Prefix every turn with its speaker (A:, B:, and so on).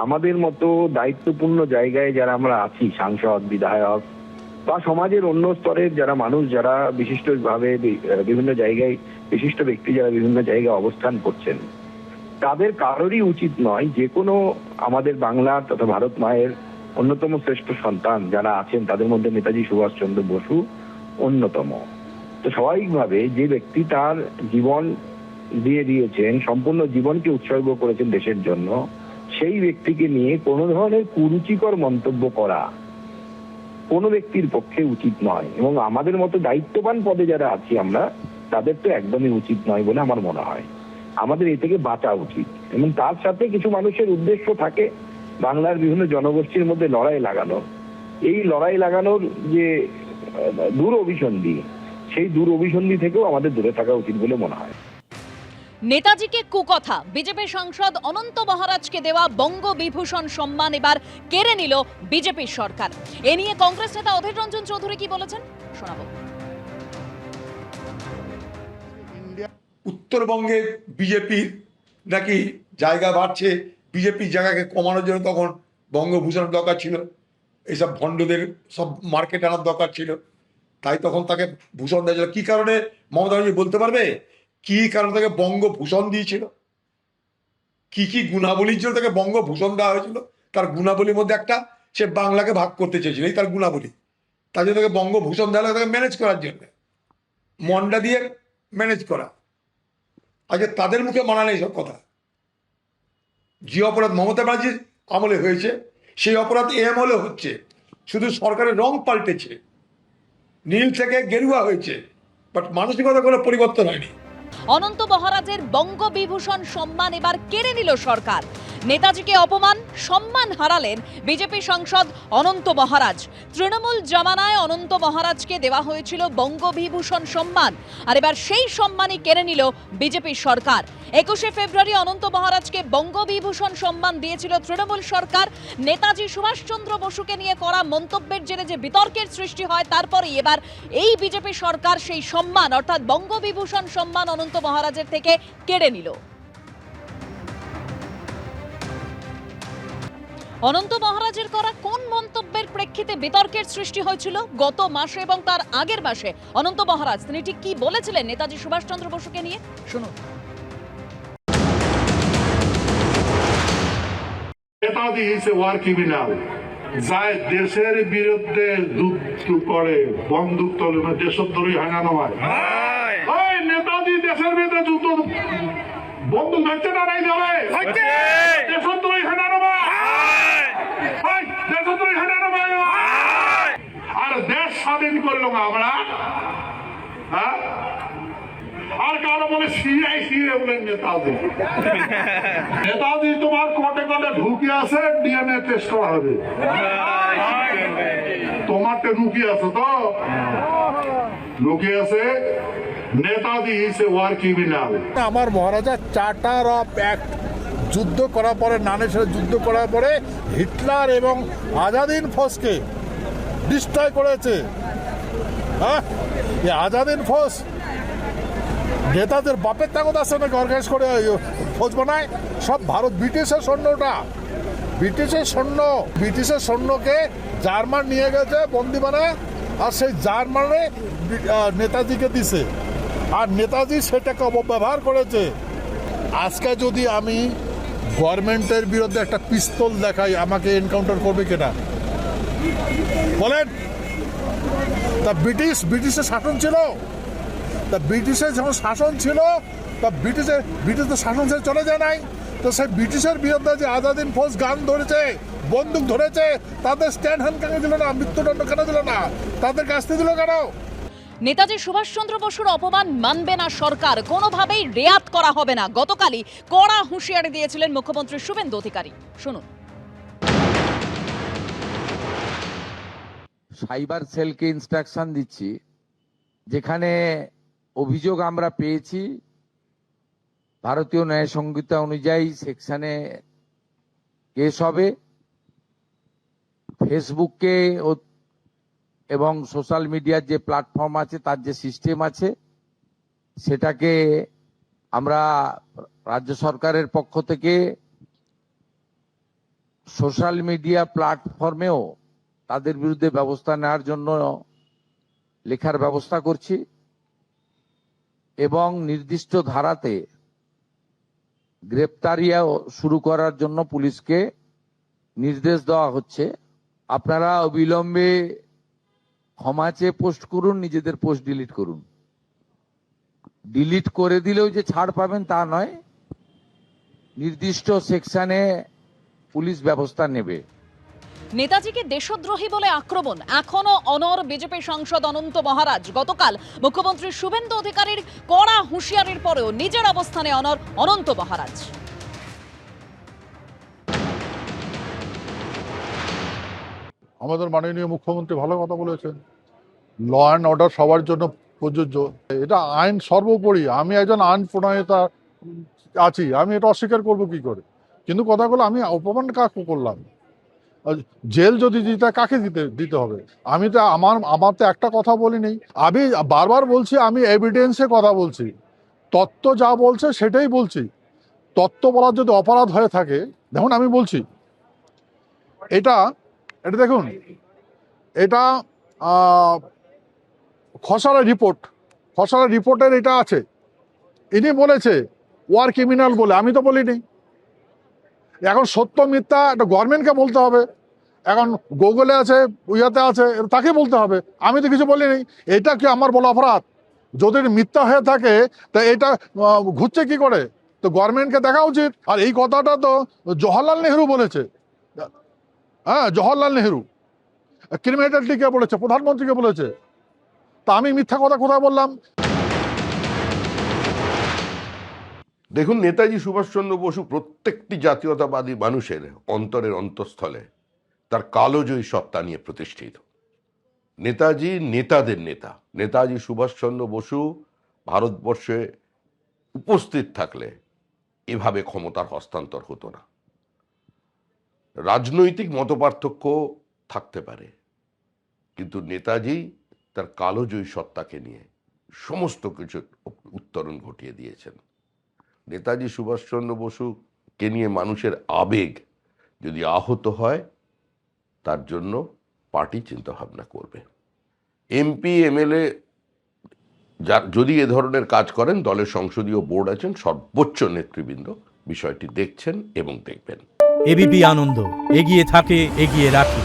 A: আমাদের মতো দায়িত্বপূর্ণ জায়গায় যারা আমরা আছি, সাংসদ, বিধায়ক বা সমাজের অন্য স্তরের যারা মানুষ, যারা বিশিষ্টভাবে বিভিন্ন জায়গায় বিশিষ্ট ব্যক্তি যারা বিভিন্ন জায়গায় অবস্থান করছেন, তাদের কারোরই উচিত নয় যে কোনো আমাদের বাংলা তথা ভারত মায়ের অন্যতম শ্রেষ্ঠ সন্তান যারা আছেন তাদের মধ্যে নেতাজি সুভাষচন্দ্র বসু অন্যতম। তো স্বাভাবিকভাবে যে ব্যক্তি তার জীবন দিয়ে দিয়েছেন, সম্পূর্ণ জীবনকে উৎসর্গ করেছেন দেশের জন্য, সেই ব্যক্তিকে নিয়ে কোনো ধরনের কুরুচিকর মন্তব্য করা কোনো ব্যক্তির পক্ষে উচিত নয়। এবং আমাদের মতো দায়িত্ববান পদে যারা আছি আমরা, তাদের তো একদমই উচিত নয় বলে আমার মনে হয়। আমাদের এ থেকে বাঁচা উচিত। এবং তার সাথে কিছু মানুষের উদ্দেশ্য থাকে বাংলার বিভিন্ন জনগোষ্ঠীর মধ্যে লড়াই লাগানো। এই লড়াই লাগানোর যে দূর অভিসন্ধি, সেই দূর অভিসন্ধি থেকেও আমাদের দূরে থাকা উচিত বলে মনে হয়।
B: নেতাজিকে কুকথা, বিজেপি সাংসদ অনন্ত মহারাজকে দেওয়া বঙ্গবিভূষণ সম্মান এবার কেড়ে নিল বিজেপির সরকার। এ নিয়ে কংগ্রেস নেতা অধীর রঞ্জন চৌধুরী কি বলেছেন শোনাবো।
C: উত্তরবঙ্গে বিজেপির নাকি জায়গা বাড়ছে, বিজেপির জায়গাকে কমানোর জন্য তখন বঙ্গভূষণের দরকার ছিল, এইসব ভণ্ডদের সব মার্কেট আনার দরকার ছিল, তাই তখন তাকে ভূষণ দেওয়া ছিল। কী কারণে মমতা ব্যানার্জি বলতে পারবে কী কারণে তাকে বঙ্গভূষণ দিয়েছিল? কি কি গুণাবলীর জন্য তাকে বঙ্গভূষণ দেওয়া হয়েছিল? তার গুণাবলীর মধ্যে একটা, সে বাংলাকে ভাগ করতে চেয়েছিল, এই তার গুণাবলী। তার জন্য তাকে বঙ্গভূষণ দেওয়া হলো তাকে ম্যানেজ করার জন্য, মন্ডা দিয়ে ম্যানেজ করা। আজকে তাদের মুখে মানা নেই সব কথা। যে অপরাধ মমতা ব্যানার্জির আমলে হয়েছে, সেই অপরাধ এ আমলে হচ্ছে। শুধু সরকারের রং পাল্টেছে, নীল থেকে গেরুয়া হয়েছে, বাট মানসিকতা কোনো পরিবর্তন হয়নি।
B: অনন্ত মহারাজের বঙ্গবিভূষণ সম্মান এবার কেড়ে নিল সরকার। নেতাজিকে অপমান, সম্মান হারালেন বিজেপি সাংসদ অনন্ত মহারাজ। তৃণমূল জামানায় অনন্ত মহারাজকে দেওয়া হয়েছিল বঙ্গবিভূষণ সম্মান, আর এবার সেই সম্মানই কেড়ে নিল বিজেপি সরকার। 21শে ফেব্রুয়ারি অনন্ত মহারাজকে বঙ্গবিভূষণ সম্মান দিয়েছিল তৃণমূল সরকার। নেতাজি সুভাষচন্দ্র বসুকে নিয়ে করা মন্তব্যের জেরে যে বিতর্কের সৃষ্টি হয়, তারপরেই এবার এই বিজেপি সরকার সেই সম্মান অর্থাৎ বঙ্গবিভূষণ সম্মান অনন্ত মহারাজের থেকে কেড়ে নিল। অনন্ত মহারাজের করা কোন মন্তব্যের প্রেক্ষিতে বিতর্কের সৃষ্টি হয়েছিল গত মাসে এবং তার আগের মাসে? অনন্ত মহারাজ তিনি ঠিক কি বলেছিলেন নেতাজি সুভাষচন্দ্র বসুকে নিয়ে, শুনুন।
D: Netaji is a war criminal, যায় দেশের বিরুদ্ধে যুদ্ধ করে, বন্দুক তোলে না, দেশদ্রোহী হয় না নয়? ওই নেতাজি দেশের বিরুদ্ধে যুদ্ধ, বন্দুক ধরছে না, নাই ধরে দেশদ্রোহী হয় না নয়? দেশদ্রোহী হয় না নয়? আর দেশ স্বাধীন করলো আমরা, হ্যাঁ? আর কারো বলে সিআই সিএ বলে নেতাজি। নেতাজি তোমার কোটে কোটে ঢুকে আছে, ডিএনএ টেস্ট করা হবে। তোমারটা লুকিয়ে আছে, তো লুকিয়ে আছে। Netaji is a war criminal.
E: আমার মহারাজা চার্টার অফ অ্যাক্ট যুদ্ধ করার পরে, নানের সাথে যুদ্ধ করার পরে হিটলার এবং আজাদিন ফৌজকে ডিস্ট্রয় করেছে। হ্যাঁ, এই আজাদিন ফৌজ নেতাদের বাপের তাগত আছে নাকি অর্গানাইজ করে ফৌজ বানায়? সব ভারত ব্রিটিশের সৈন্যটা, ব্রিটিশের সৈন্য, ব্রিটিশের সৈন্যকে জার্মান নিয়ে গেছে বন্দি বানায়, আর সেই জার্মানে নেতাজিকে দিছে, আর নেতাজি সেটাকে অপব্যবহার করেছে। আজকে যদি আমি গভর্নমেন্টের বিরুদ্ধে একটা পিস্তল দেখাই, আমাকে এনকাউন্টার করবে কিনা বলেন? তা ব্রিটিশের শাসন ছিল, তা ব্রিটিশের যখন শাসন ছিল, তা ব্রিটিশের শাসন ছেড়ে চলে যায় নাই। তো সেই ব্রিটিশের বিরুদ্ধে যে আজাদিন ফৌজ গান ধরেছে, বন্দুক ধরেছে, তাদের স্ট্যান্ড হ্যান্ড কেন দিল না? মৃত্যুদণ্ড কেন দিল না? তাদের কাছে দিল কেন?
B: নেতাজি সুভাষচন্দ্র বসুর অপমান মানবে না সরকার, কোনোভাবেই রেয়াত করা হবে না। গতকালই কড়া হুঁশিয়ারি দিয়েছিলেন মুখ্যমন্ত্রী শুভেন্দু অধিকারী, শুনুন।
F: সাইবার সেলকে ইনস্ট্রাকশন দিচ্ছি, যেখানে অভিযোগ আমরা পেয়েছি ভারতীয় ন্যায় সংহিতা অনুযায়ী সেকশনে কেস হবে। ফেসবুককে এবং সোশ্যাল মিডিয়ার যে প্ল্যাটফর্ম আছে, তার যে সিস্টেম আছে, সেটাকে আমরা রাজ্য সরকারের পক্ষ থেকে সোশ্যাল মিডিয়া প্ল্যাটফর্মেও তাদের বিরুদ্ধে ব্যবস্থা নেওয়ার জন্য লেখার ব্যবস্থা করছি এবং নির্দিষ্ট ধারাতে গ্রেপ্তারিও শুরু করার জন্য পুলিশকে নির্দেশ দেওয়া হচ্ছে। আপনারা অবিলম্বে ক্ষমা চেয়ে পোস্ট করুন, নিজেদের পোস্ট ডিলিট করুন। ডিলিট করে দিলেও যে ছাড় পাবেন তা নয়, নির্দিষ্ট সেকশনে পুলিশ ব্যবস্থা নেবে।
B: নেতাজিকে দেশদ্রোহী বলে আক্রমণ, এখনো অনড় বিজেপি সাংসদ অনন্ত মহারাজ। গতকাল মুখ্যমন্ত্রী শুভেন্দু অধিকারীর কড়া হুঁশিয়ারির পরেও নিজের অবস্থানে অনড় অনন্ত মহারাজ।
E: আমাদের মাননীয় মুখ্যমন্ত্রী ভালো কথা বলেছেন, ল অ্যান্ড অর্ডার সবার জন্য প্রযোজ্য, এটা আইন সর্বোপরি। আমি একজন আইন প্রণয়তা আছি, আমি এটা অস্বীকার করব কি করে? কিন্তু কথাগুলো আমি অপমান কাকে করলাম? জেল যদি দিতে কাকে দিতে হবে? আমি তো আমার তো একটা কথা বলি নেই, আমি বারবার বলছি আমি এভিডেন্সে কথা বলছি, তত্ত্ব যা বলছে সেটাই বলছি। তত্ত্ব বলার যদি অপরাধ হয়ে থাকে, দেখুন আমি বলছি এটা দেখুন, এটা খসড়া রিপোর্টের এটা আছে, ইনি বলেছে ওয়ার ক্রিমিনাল বলে, আমি তো বলিনি। এখন সত্য মিথ্যা এটা গভর্নমেন্টকে বলতে হবে, এখন গুগলে আছে, ইয়াতে আছে, তাকে বলতে হবে, আমি তো কিছু বলিনি। এটা কি আমার বলা অপরাধ? যদি মিথ্যা হয়ে থাকে তা এটা ঘুরছে কি করে? তো গভর্নমেন্টকে দেখা উচিত। আর এই কথাটা তো জওহরলাল নেহরু বলেছে, হ্যাঁ জওহরলাল নেহরু ক্রিমিনালিটি কে বলেছে? প্রধানমন্ত্রীকে বলেছে। তা আমি মিথ্যা কথা কোথায় বললাম?
G: দেখুন, নেতাজি সুভাষচন্দ্র বসু প্রত্যেকটি জাতীয়তাবাদী মানুষের অন্তরের অন্তঃস্থলে তার কালোজয়ী সত্তা নিয়ে প্রতিষ্ঠিত। নেতাজি নেতাদের নেতা। নেতাজি সুভাষচন্দ্র বসু ভারতবর্ষে উপস্থিত থাকলে এভাবে ক্ষমতার হস্তান্তর হতো না। রাজনৈতিক মতপার্থক্য থাকতে পারে, কিন্তু নেতাজি তার কালোজয়ী সত্তাকে নিয়ে সমস্ত কিছু উত্তরণ ঘটিয়ে দিয়েছেন। নেতাজি সুভাষচন্দ্র বসুকে নিয়ে মানুষের আবেগ যদি আহত হয়, তার জন্য পার্টি চিন্তাভাবনা করবে। এমপি এমএলএ যদি এ ধরনের কাজ করেন, দলের সংসদীয় বোর্ড আছেন, সর্বোচ্চ নেতৃবৃন্দ বিষয়টি দেখছেন এবং দেখবেন।
H: এবিপি আনন্দ, এগিয়ে থাকে, এগিয়ে রাখে।